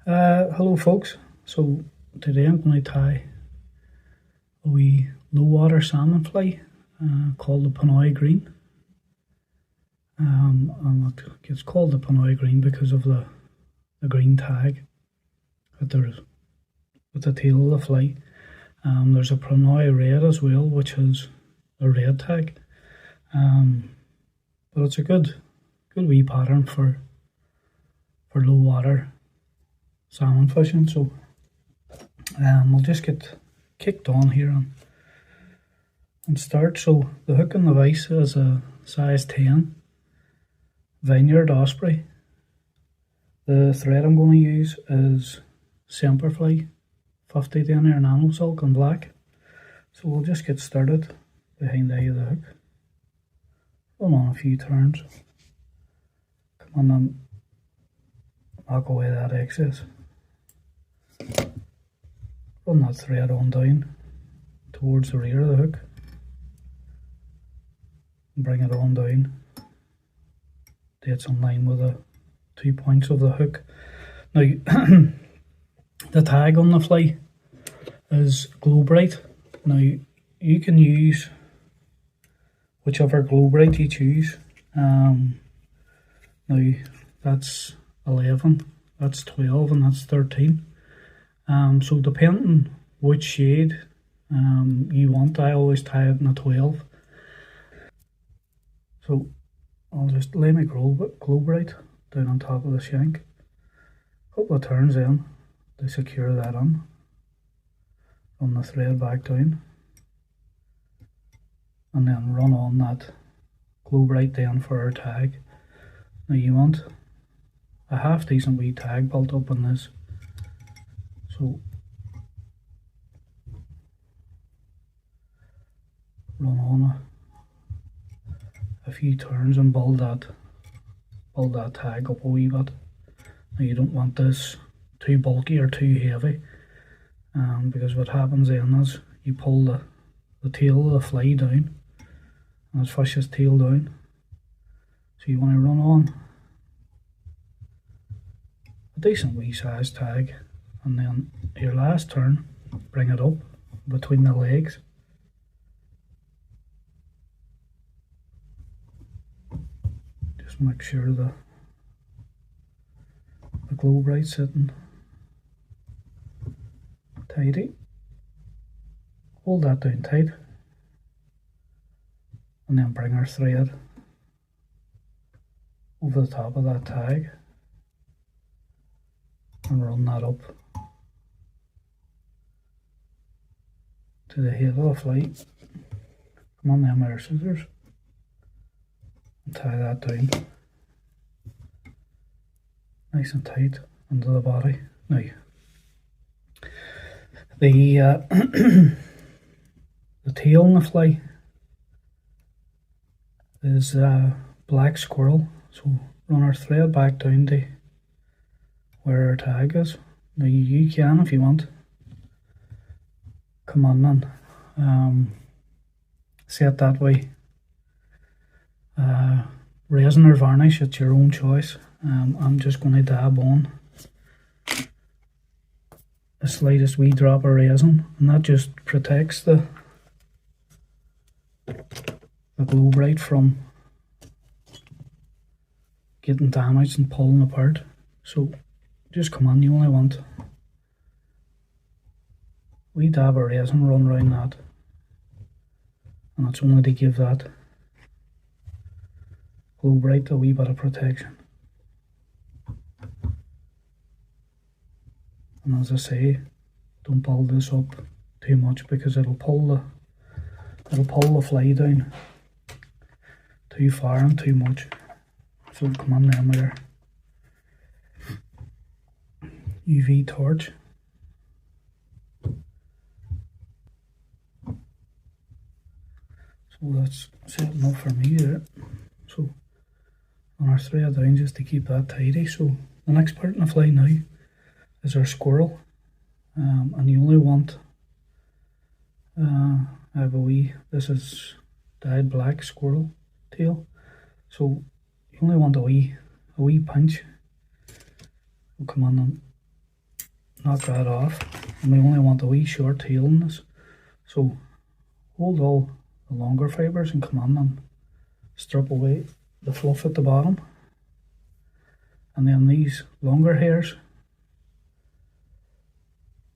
Hello folks, so today I'm going to tie a wee low water salmon fly called the Ponoi green. And it gets called the Ponoi green because of the green tag that there's with the tail of the fly. There's a Ponoi red as well, which has a red tag, but it's a good wee pattern for low water salmon fishing. So we'll just get kicked on here and start. So the hook and the vise is a size 10 Vineyard Osprey. The thread I'm going to use is Semperfly 50 denier nano silk and black. So we'll just get started behind the eye of the hook. Run on a few turns. Come on and knock away that excess. Run that thread on down towards the rear of the hook and bring it on down till it's in line with the 2 points of the hook. Now the tag on the fly is Glow Bright. Now you can use whichever Glow Bright you choose. Now that's 11, that's 12 and that's 13. So depending which shade you want, I always tie it in a 12. So I'll just lay my Glow Bright down on top of the shank. Couple of turns in to secure that on. Run the thread back down. And then run on that Glow Bright then for our tag. Now you want a half decent wee tag built up on this. So run on a few turns and build that tag up a wee bit. Now you don't want this too bulky or too heavy, because what happens then is you pull the tail of the fly down, and it's fish's tail down. So you want to run on a decent wee size tag, and then your last turn bring it up between the legs. Just make sure the Glow Bright's sitting tidy. Hold that down tight and then bring our thread over the top of that tag and run that up to the head of the fly. Come on then with our scissors and tie that down nice and tight under the body. Now the the tail on the fly is black squirrel, so run our thread back down to where our tag is. Now you can, if you want, come on and set that way. Resin or varnish, it's your own choice. I'm just going to dab on the slightest wee drop of resin, and that just protects the Glow Bright from getting damaged and pulling apart. So just come on, you only want a wee dab of resin, run around that, and that's only to give that Glow Bright a wee bit of protection. And as I say, don't build this up too much because it'll pull the fly down too far and too much. So come on then with your UV torch. So that's setting up for me there. So on our thread down just to keep that tidy. So the next part in the fly now is our squirrel, and you only want I have a wee, this is dyed black squirrel tail, so you only want a wee pinch. We'll come on and knock that off, and we only want the wee short tail in this. So hold all the longer fibres and come on and strip away the fluff at the bottom, and then these longer hairs,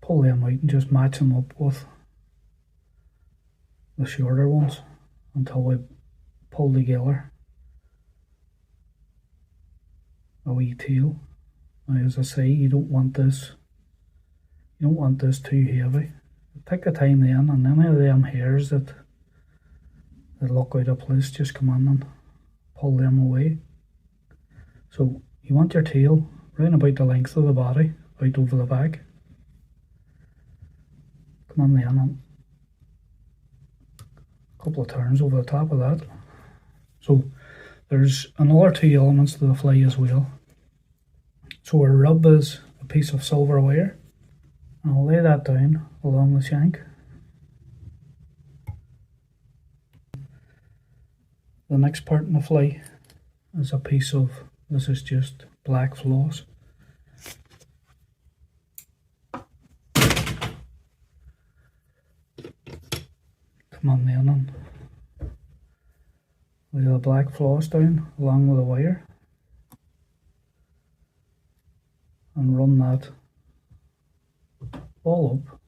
pull them out and just match them up with the shorter ones until we pull together a wee tail. Now, as I say, you don't want this too heavy. Take the time then, and any of them hairs that look out of place, just come on and pull them away. So you want your tail round about the length of the body, out over the back. Come on then, and a couple of turns over the top of that. So there's another 2 elements to the fly as well. So our rub is a piece of silver wire. I'll lay that down along the shank. The next part in the fly is a piece of, this is just black floss. Come on then and lay the black floss down along with the wire and run that all up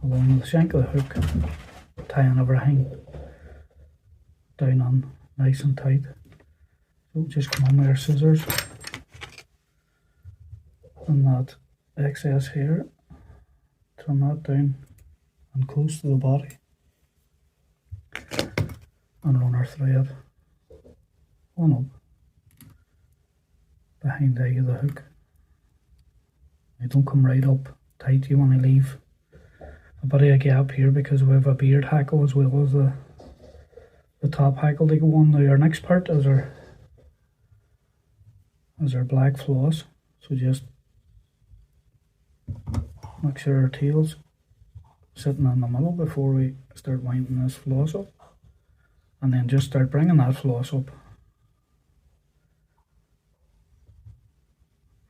along the shank of the hook, tying everything down on nice and tight. So just come on with your scissors and that excess hair, turn that down and close to the body, and run our thread on up behind the eye of the hook. Now don't come right up tight, you want to leave a bit of a gap here because we have a beard hackle as well as the top hackle to go on. Now our next part is our black floss, so just make sure our tail's sitting in the middle before we start winding this floss up, and then just start bringing that floss up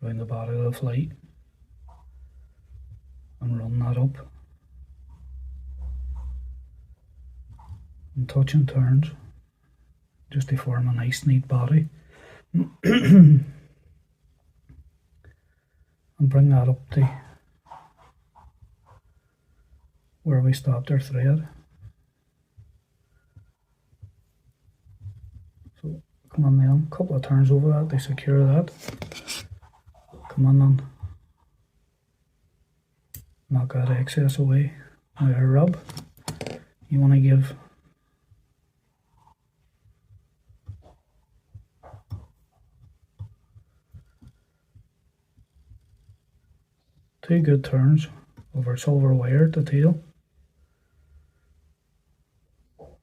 around the body of the fly and run that up and touch and turns just to form a nice neat body. And bring that up to where we stopped our thread. So come on then, a couple of turns over that to secure that. Come on then, knock that excess away. Now our rub, you want to give two good turns of our silver wire at the tail. So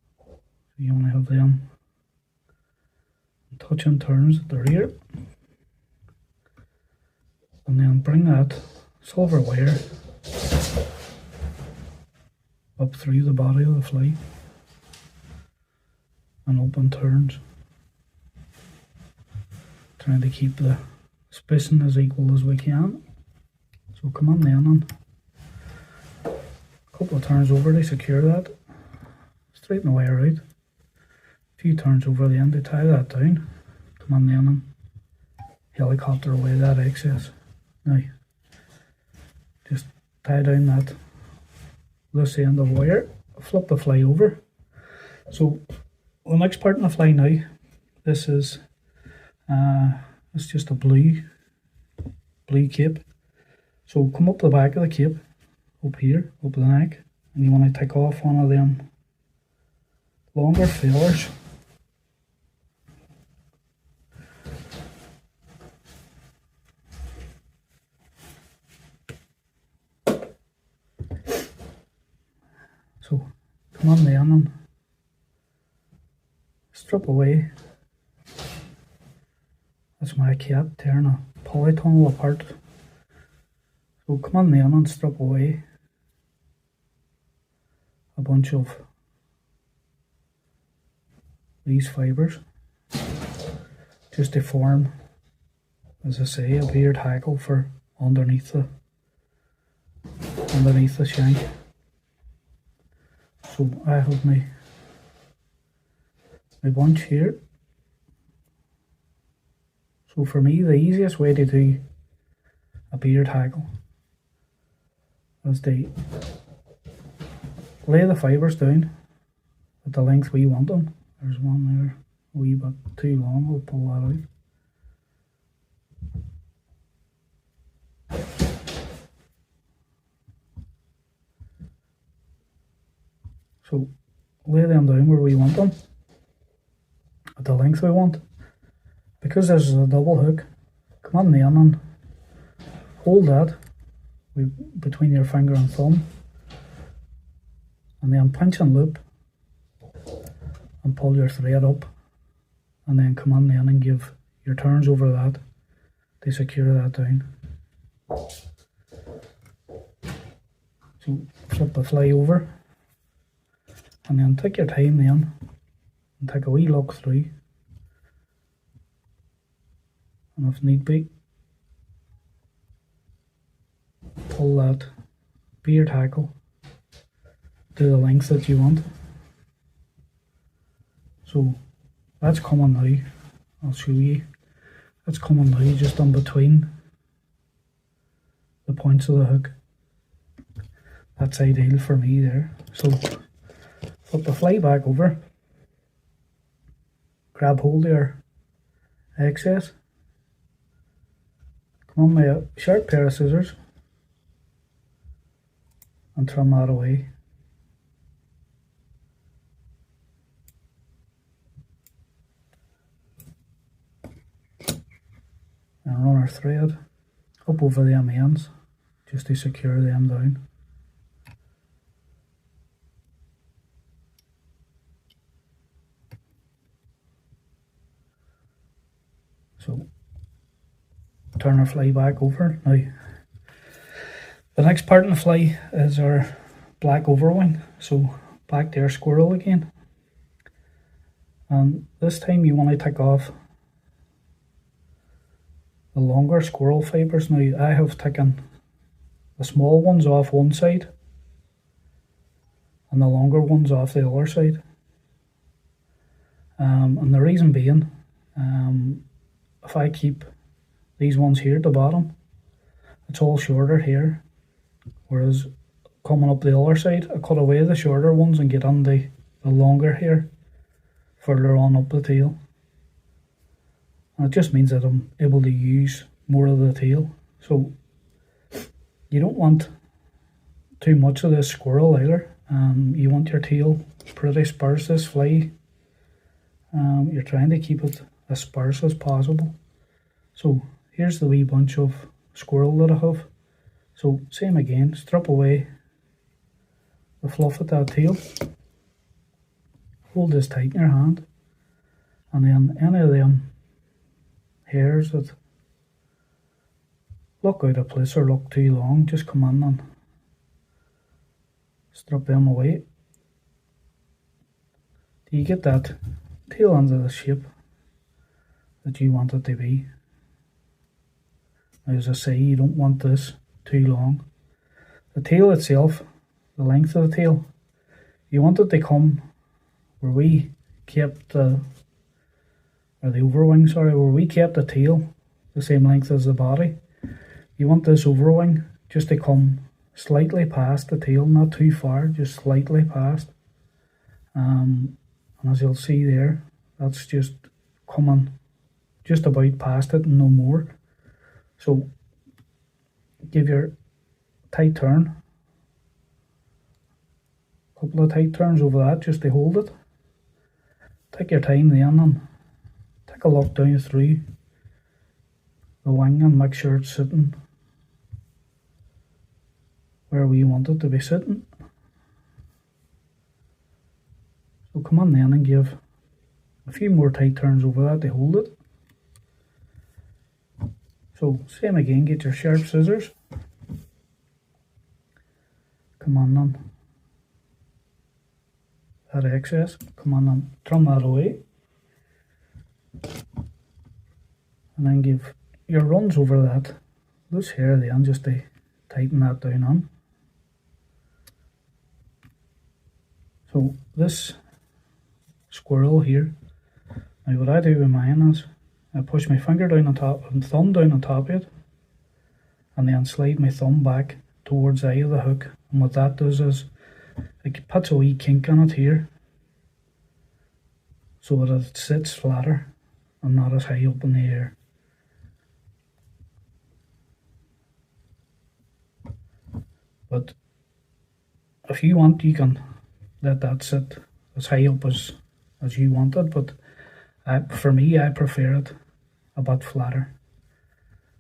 you want to have them touch and turns at the rear, and then bring that silver wire up through the body of the fly and open turns, trying to keep the spacing as equal as we can. So come on then and a couple of turns over to secure that, straighten the wire out, a few turns over the end to tie that down. Come on then and helicopter away that excess. Now just tie down that loose end of wire, flip the fly over. So the next part in the fly now, this is it's just a blue cape. So come up the back of the cape, up here, up the neck, and you want to take off one of them longer feelers. So come on then and strip away. That's my cat tearing a polytunnel apart. So come on then and strip away a bunch of these fibres just to form, as I say, a beard hackle for underneath the shank. So I have my bunch here. So for me, the easiest way to do a beard tackle is to lay the fibres down at the length we want them. There's one there a wee bit too long, we'll pull that out. So lay them down where we want them, at the length we want. Because this is a double hook, come on in and hold that between your finger and thumb, and then pinch and loop and pull your thread up, and then come on in and give your turns over that to secure that down. So flip the fly over, and then take your time then and take a wee look through, and if need be, pull that beard tackle to the length that you want. So that's coming now, I'll show you. That's coming now just in between the points of the hook. That's ideal for me there. So flip the fly back over, grab hold of your excess, come on with a sharp pair of scissors and trim that away. And run our thread up over them ends just to secure them down. So turn our fly back over. Now the next part in the fly is our black overwing. So back to our squirrel again, and this time you want to take off the longer squirrel fibres. Now I have taken the small ones off one side and the longer ones off the other side, and the reason being, if I keep these ones here at the bottom, it's all shorter here, whereas coming up the other side I cut away the shorter ones and get on the longer here further on up the tail. And it just means that I'm able to use more of the tail. So you don't want too much of this squirrel either. You want your tail pretty sparse, this fly. You're trying to keep it as sparse as possible. So here's the wee bunch of squirrel that I have. So same again, strip away the fluff at that tail. Hold this tight in your hand, and then any of them hairs that look out of place or look too long, just come in and strip them away. Do you get that tail into the shape that you want it to be? As I say, you don't want this too long. The tail itself, the length of the tail, you want it to come where we kept the overwing, sorry, where we kept the tail the same length as the body. You want this overwing just to come slightly past the tail, not too far, just slightly past. And as you'll see there, that's just coming just about past it and no more. So give your tight turn, a couple of tight turns over that just to hold it. Take your time then and take a look down through the wing and make sure it's sitting where we want it to be sitting. So come on then and give a few more tight turns over that to hold it. So same again, get your sharp scissors, come on then, that excess, come on and trim that away, and then give your runs over that this here then, just to tighten that down on. So this squirrel here, now what I do with mine is I push my finger down on top and thumb down on top of it, and then slide my thumb back towards the eye of the hook, and what that does is it puts a wee kink in it here so that it sits flatter and not as high up in the air. But if you want, you can let that sit as high up as you want it, but for me, I prefer it a bit flatter.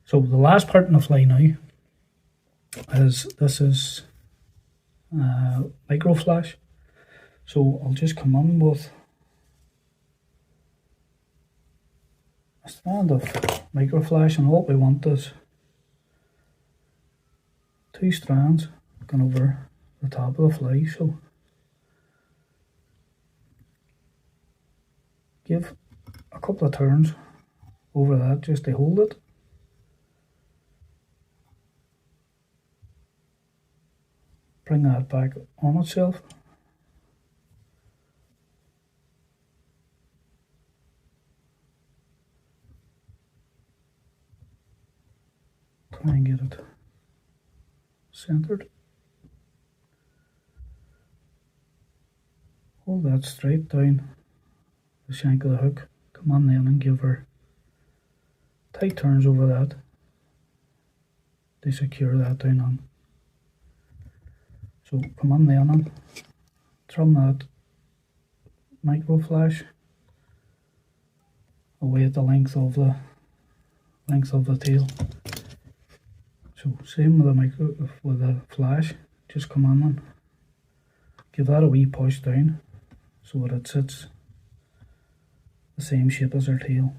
So the last part in the fly now is, this is micro flash. So I'll just come in with a strand of micro flash, and what we want is 2 strands going over the top of the fly. So give a couple of turns over that just to hold it. Bring that back on itself. Try and get it centered. Hold that straight down the shank of the hook. Come on then and give her tight turns over that to secure that down on. So come on then and trim that micro flash away at the length of the tail. So same with the flash, just come on and give that a wee push down so that it sits the same shape as her tail.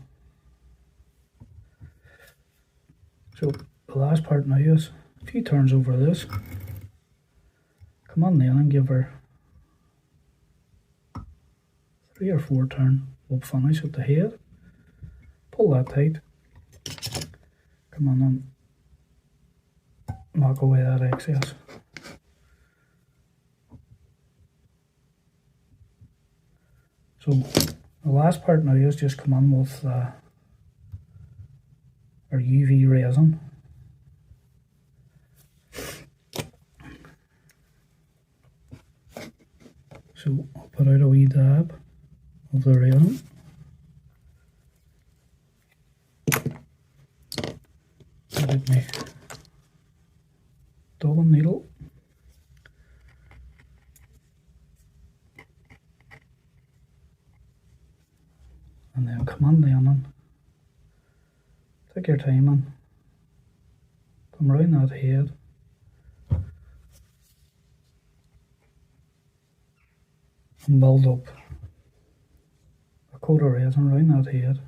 So the last part now is a few turns over this. Come on then and give her 3 or 4 turn up finish at the head. Pull that tight. Come on and knock away that excess. So the last part now is just come on with our UV resin. So I'll put out a wee dab of the resin. Put out my dubbing needle. And then come on then and take your time and come round that head. And build up a coat of resin around that head.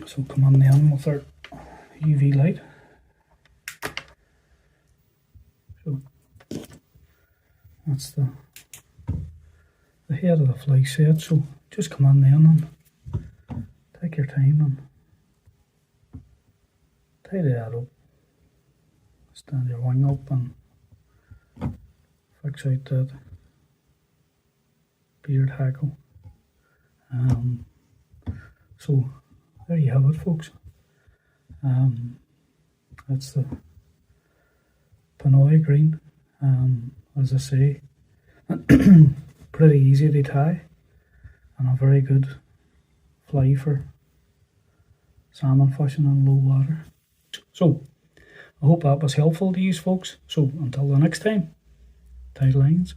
So come on then with our UV light. So that's the head of the fly set. So just come on then and take your time and tidy that up. Stand your wing up and fix out that beard hackle. So there you have it, folks. That's the Ponoi green. As I say, pretty easy to tie and a very good fly for salmon fishing in low water. So I hope that was helpful to you folks. So until the next time, tight lines.